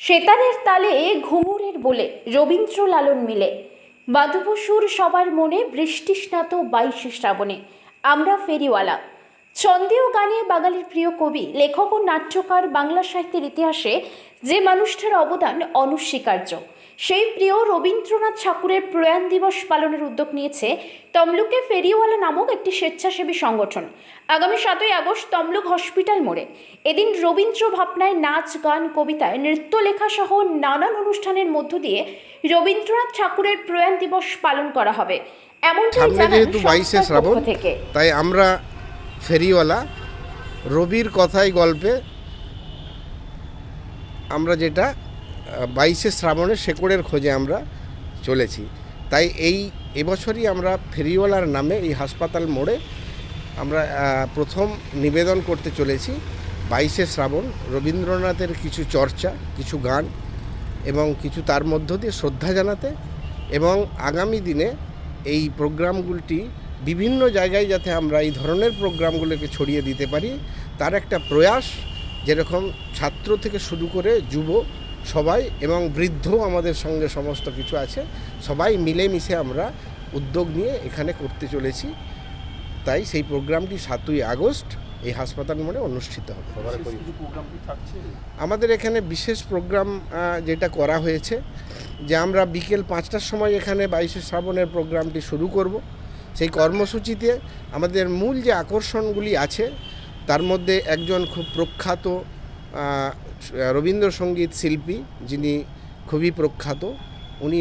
সেতারের তালে ঘুঙুরের বলে রবীন্দ্র লালন মিলে বাঁধব সুর সবার মনে বৃষ্টিস্নাত 22শে শ্রাবণে আমরা ফেরিওয়ালা। ছন্দে ও গানে বাঙালির প্রিয় কবি, লেখক ও নাট্যকার বাংলা সাহিত্যের ইতিহাসে যে মানুষটার অবদান অনস্বীকার্য, সেই প্রিয় রবীন্দ্রনাথ ঠাকুরের প্রয়াণ দিবস পালনের উদ্যোগ নিয়েছে তমলুকে ফেরিওয়ালা নামক একটি স্বেচ্ছাসেবী সংগঠন। আগামী 7ই আগস্ট তমলুক হসপিটাল মোড়ে এদিন রবীন্দ্র ভাবনায় নাচ, গান, কবিতায়, নৃত্য লেখা সহ নানান অনুষ্ঠানের মধ্য দিয়ে রবীন্দ্রনাথ ঠাকুরের প্রয়াণ দিবস পালন করা হবে। এমনটাই জানান যেহেতু 22শে শ্রাবণ, তাই আমরা ফেরিওয়ালা রবির কথাই গল্পে আমরা যেটা 22শে শ্রাবণের শেকড়ের খোঁজে আমরা চলেছি। তাই এবছরই আমরা ফেরিওয়ালার নামে এই হাসপাতাল মোড়ে আমরা প্রথম নিবেদন করতে চলেছি 22শে শ্রাবণ রবীন্দ্রনাথের কিছু চর্চা, কিছু গান এবং কিছু তার মধ্য দিয়ে শ্রদ্ধা জানাতে, এবং আগামী দিনে এই প্রোগ্রামগুলি বিভিন্ন জায়গায় যাতে আমরা এই ধরনের প্রোগ্রামগুলোকে ছড়িয়ে দিতে পারি তার একটা প্রয়াস। যেরকম ছাত্র থেকে শুরু করে যুব সবাই এবং বৃদ্ধ আমাদের সঙ্গে সমস্ত কিছু আছে, সবাই মিলেমিশে আমরা উদ্যোগ নিয়ে এখানে করতে চলেছি। তাই সেই প্রোগ্রামটি 7ই আগস্ট এই হাসপাতাল মোড়ে অনুষ্ঠিত হবে। আমাদের এখানে বিশেষ প্রোগ্রাম যেটা করা হয়েছে যে আমরা বিকেল 5টার সময় এখানে 22শে শ্রাবণের প্রোগ্রামটি শুরু করব। সেই কর্মসূচিতে আমাদের মূল যে আকর্ষণগুলি আছে তার মধ্যে একজন খুব প্রখ্যাত রবীন্দ্রসঙ্গীত শিল্পী, যিনি খুবই প্রখ্যাত, উনি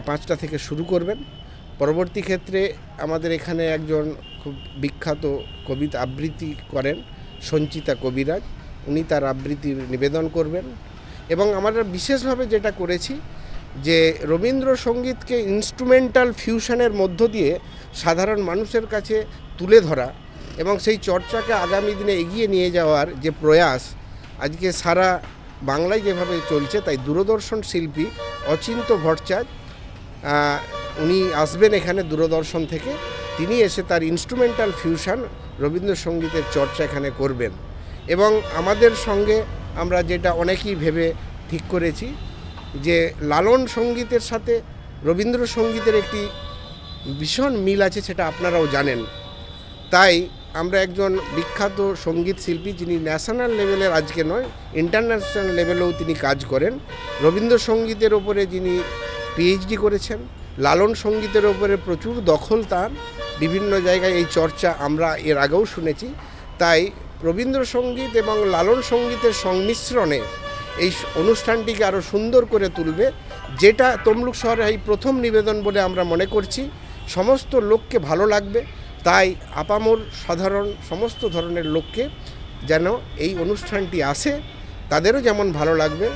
5টা থেকে শুরু করবেন। পরবর্তী ক্ষেত্রে আমাদের এখানে একজন খুব বিখ্যাত কবিতা আবৃত্তি করেন সঞ্চিতা কবিরাজ, উনি তার আবৃত্তি নিবেদন করবেন। এবং আমরা বিশেষভাবে যেটা করেছি যে রবীন্দ্রসঙ্গীতকে ইনস্ট্রুমেন্টাল ফিউশনের মধ্য দিয়ে সাধারণ মানুষের কাছে তুলে ধরা এবং সেই চর্চাকে আগামী দিনে এগিয়ে নিয়ে যাওয়ার যে প্রয়াস আজকে সারা বাংলায় যেভাবে চলছে, তাই দূরদর্শন শিল্পী অচিন্ত ভট্টাচার্য উনি আসবেন এখানে দূরদর্শন থেকে। তিনি এসে তার ইনস্ট্রুমেন্টাল ফিউশন রবীন্দ্রসঙ্গীতের চর্চা এখানে করবেন। এবং আমাদের সঙ্গে আমরা যেটা অনেকেই ভেবে ঠিক করেছি যে লালন সঙ্গীতের সাথে রবীন্দ্রসঙ্গীতের একটি ভীষণ মিল আছে, সেটা আপনারাও জানেন। তাই আমরা একজন বিখ্যাত সঙ্গীত শিল্পী, যিনি ন্যাশনাল লেভেলের আজকে নয় ইন্টারন্যাশনাল লেভেলেও তিনি কাজ করেন, রবীন্দ্রসঙ্গীতের ওপরে যিনি পিএইচডি করেছেন, লালন সঙ্গীতের ওপরে প্রচুর দখল তার, বিভিন্ন জায়গায় এই চর্চা আমরা এর আগেও শুনেছি। তাই রবীন্দ্রসঙ্গীত এবং লালন সঙ্গীতের সংমিশ্রণে এই অনুষ্ঠানটিকে আরও সুন্দর করে তুলবে, যেটা তমলুক শহরে এই প্রথম নিবেদন বলে আমরা মনে করছি। সমস্ত লোককে ভালো লাগবে, তাই আপামর সাধারণ সমস্ত ধরনের লোককে যেন এই অনুষ্ঠানটি আসে, তাদেরও যেমন ভালো লাগবে,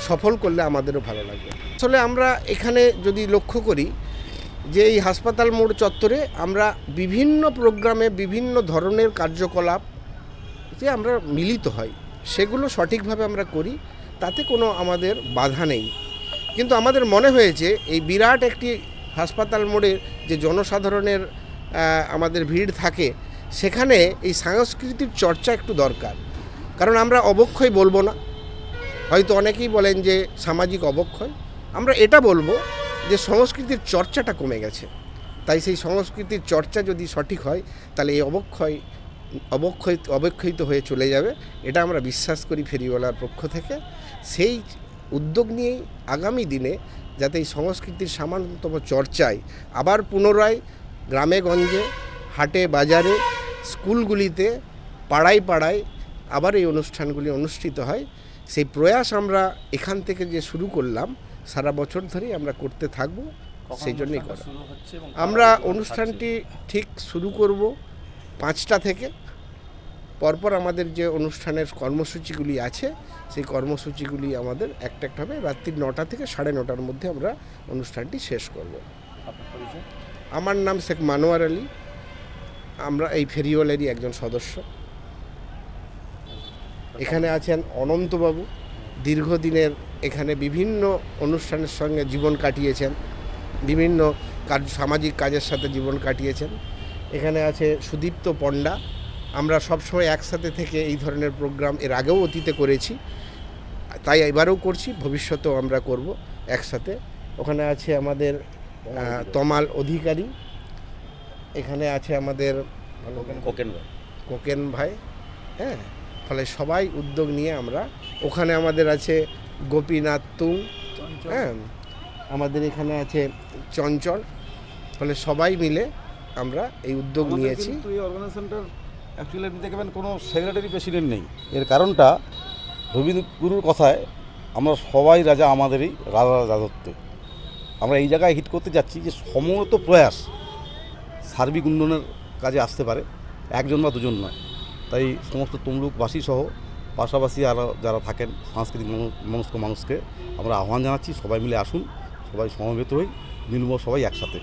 সফল করলে আমাদেরও ভালো লাগবে। আসলে আমরা এখানে যদি লক্ষ্য করি যে এই হাসপাতাল মোড় চত্বরে আমরা বিভিন্ন প্রোগ্রামে বিভিন্ন ধরনের কার্যকলাপ যে আমরা মিলিত হই, সেগুলো সঠিকভাবে আমরা করি, তাতে কোনো আমাদের বাধা নেই। কিন্তু আমাদের মনে হয়েছে এই বিরাট একটি হাসপাতাল মোড়ে যে জনসাধারণের আমাদের ভিড় থাকে, সেখানে এই সাংস্কৃতিক চর্চা একটু দরকার। কারণ আমরা অবক্ষয় বলবো না, হয়তো অনেকেই বলেন যে সামাজিক অবক্ষয়, আমরা এটা বলবো যে সংস্কৃতির চর্চাটা কমে গেছে। তাই সেই সংস্কৃতির চর্চা যদি সঠিক হয় তাহলে এই অবক্ষয়িত হয়ে চলে যাবে, এটা আমরা বিশ্বাস করি ফেরিওয়ালার পক্ষ থেকে। সেই উদ্যোগ নিয়েই আগামী দিনে যাতে এই সংস্কৃতির সামান্যতম চর্চায় আবার পুনরায় গ্রামে গঞ্জে, হাটে বাজারে, স্কুলগুলিতে, পাড়ায় পাড়ায় আবার এই অনুষ্ঠানগুলি অনুষ্ঠিত হয়, সেই প্রয়াস আমরা এখান থেকে যে শুরু করলাম সারা বছর ধরেই আমরা করতে থাকব। সেই জন্যই করা। আমরা অনুষ্ঠানটি ঠিক শুরু করব 5টা থেকে। পরপর আমাদের যে অনুষ্ঠানের কর্মসূচিগুলি আছে সেই কর্মসূচিগুলি আমাদের একটা হবে। রাত্রি 9টা থেকে 9:30টার মধ্যে আমরা অনুষ্ঠানটি শেষ করব। আমার নাম শেখ মানোয়ার আলী, আমরা এই ফেরিওয়ালারই একজন সদস্য। এখানে আছেন অনন্তবাবু, দীর্ঘদিনের এখানে বিভিন্ন অনুষ্ঠানের সঙ্গে জীবন কাটিয়েছেন, বিভিন্ন সামাজিক কাজের সাথে জীবন কাটিয়েছেন। এখানে আছে সুদীপ্ত পণ্ডা, আমরা সবসময় একসাথে থেকে এই ধরনের প্রোগ্রাম এর আগেও অতীতে করেছি। তাই এবারেও করছি, ভবিষ্যতেও আমরা করব একসাথে। ওখানে আছে আমাদের তমাল অধিকারী, এখানে আছে আমাদের কোকেন ভাই, হ্যাঁ। ফলে সবাই উদ্যোগ নিয়ে আমরা, ওখানে আমাদের আছে গোপীনাথ তুং, হ্যাঁ, আমাদের এখানে আছে চঞ্চল। ফলে সবাই মিলে আমরা এই উদ্যোগ নিয়েছি। এই অর্গানাইজেশনটার অ্যাকচুয়ালি আপনি দেখবেন কোনো সেক্রেটারি প্রেসিডেন্ট নেই। এর কারণটা রবীন্দ্রগুরুর কথায় আমরা সবাই রাজা আমাদেরই রাজা রাজত্বে। আমরা এই জায়গায় হিট করতে যাচ্ছি যে সমত প্রয়াস সার্বিক উন্নয়নের কাজে আসতে পারে, একজন বা দুজন নয়। তাই সমস্ত তমলুকবাসী সহ পাশাপাশি আরও যারা থাকেন সাংস্কৃতিক মনস্ক মানুষকে আমরা আহ্বান জানাচ্ছি, সবাই মিলে আসুন, সবাই সমবেত হই, মিলব সবাই একসাথে।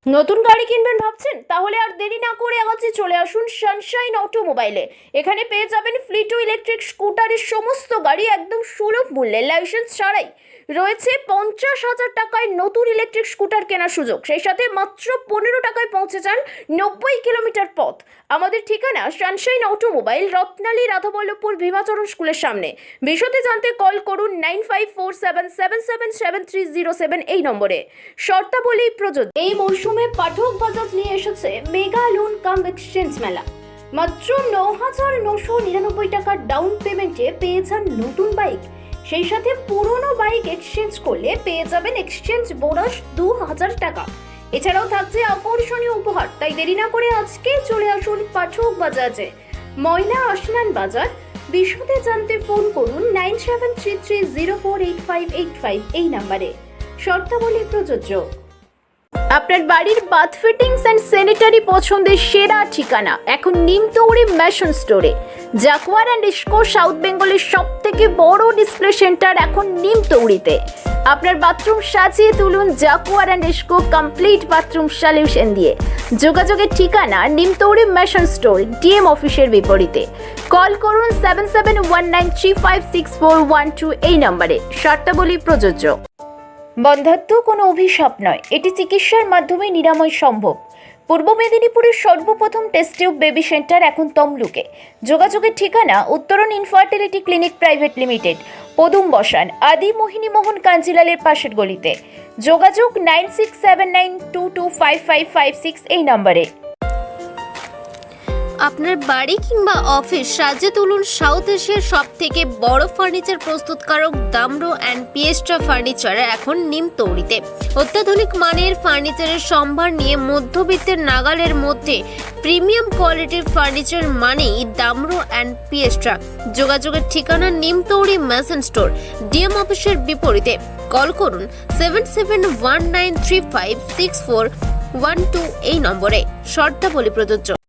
নতুন গাড়ি কিনবেন ভাবছেন? তাহলে আর দেরি না করে আজই চলে আসুন সানশাইন অটোমোবাইলে। এখানে পেয়ে যাবেন ফ্লিটো ইলেকট্রিক স্কুটারের সমস্ত গাড়ি একদম সুলভ মূল্যে, লাইসেন্স ছাড়াই। রয়েছে 50,000 টাকায় নতুন ইলেকট্রিক স্কুটার কেনার সুযোগ, সেই সাথে মাত্র 15 টাকায় পৌঁছে যান 90 কিলোমিটার পথ। আমাদের ঠিকানা সানশাইন অটোমোবাইল, রত্নালী রাধাবল্লভপুর ভীমাচরণ স্কুলের সামনে। বিশদে জানতে কল করুন 9547777307 এই নম্বরে। শর্তাবলী প্রযোজ্য। এই মরশুমে পাঠক বাজাজ নিয়ে এসেছে মেগা লোন কাম এক্সচেঞ্জ মেলা। মাত্র 9,999 টাকার ডাউন পেমেন্টে পেয়ে যান নতুন বাইক, সেই সাথে পুরনো বাইক এক্সচেঞ্জ করলে পেয়ে যাবেন এক্সচেঞ্জ বোনাস 2,000 টাকা। এছাড়াও থাকছে আকর্ষণীয় উপহার। তাই দেরি না করে আজকে চলে আসুন পাঠক বাজাজে, ময়না আসনান বাজার। বিশদে জানতে ফোন করুন 9733048585 এই নম্বরে। শর্তাবলী প্রযোজ্য। আপনার বাড়ির বাথ ফিটিংস অ্যান্ড স্যানিটারি পছন্দের সেরা ঠিকানা এখন নিমতৌড়ি ম্যাশন স্টোরে। জাকুয়ার অ্যান্ড ইস্কো সাউথ বেঙ্গলের সব থেকে বড় ডিসপ্লে সেন্টার এখন নিমতৌড়িতে। আপনার বাথরুম সাজিয়ে তুলুন Jaquar and IISCO complete bathroom solution দিয়ে। যোগাযোগের ঠিকানা নিমতৌড়ি ম্যাশন স্টোর, ডিএম অফিসের বিপরীতে। কল করুন 7719356412 এই নম্বরে। শর্তাবলী প্রযোজ্য। বন্ধ্যাত্ব কোনো অভিশাপ নয়, এটি চিকিৎসার মাধ্যমে নিরাময় সম্ভব। পূর্ব মেদিনীপুরের সর্বপ্রথম টেস্ট টিউব বেবি সেন্টার এখন তমলুকে। যোগাযোগের ঠিকানা উত্তরণ ইনফার্টিলিটি ক্লিনিক প্রাইভেট লিমিটেড, পদুম বসান, আদি মোহিনী মোহন কাঞ্জিলালের পাশের গলিতে। যোগাযোগ 9679225556 এই নম্বরে। আপনার বাড়ি কিংবা অফিস সাজিয়ে তুলুন সাউথ এশিয়ার সব থেকে বড় ফার্নিচার প্রস্তুতকারক দামরো অ্যান্ড পিয়েস্ট্রা ফার্নিচার এখন নিমতৌড়িতে। অত্যাধুনিক মানের ফার্নিচারের সম্ভার নিয়ে মধ্যবিত্তের নাগালের মধ্যে প্রিমিয়াম কোয়ালিটির ফার্নিচার মানেই দামরো অ্যান্ড পিয়েস্ট্রা। যোগাযোগের ঠিকানা নিমতৌড়ি ম্যাশন স্টোর, ডিএম অফিসের বিপরীতে। কল করুন 7719356412 এই নম্বরে। শর্তাবলী প্রযোজ্য।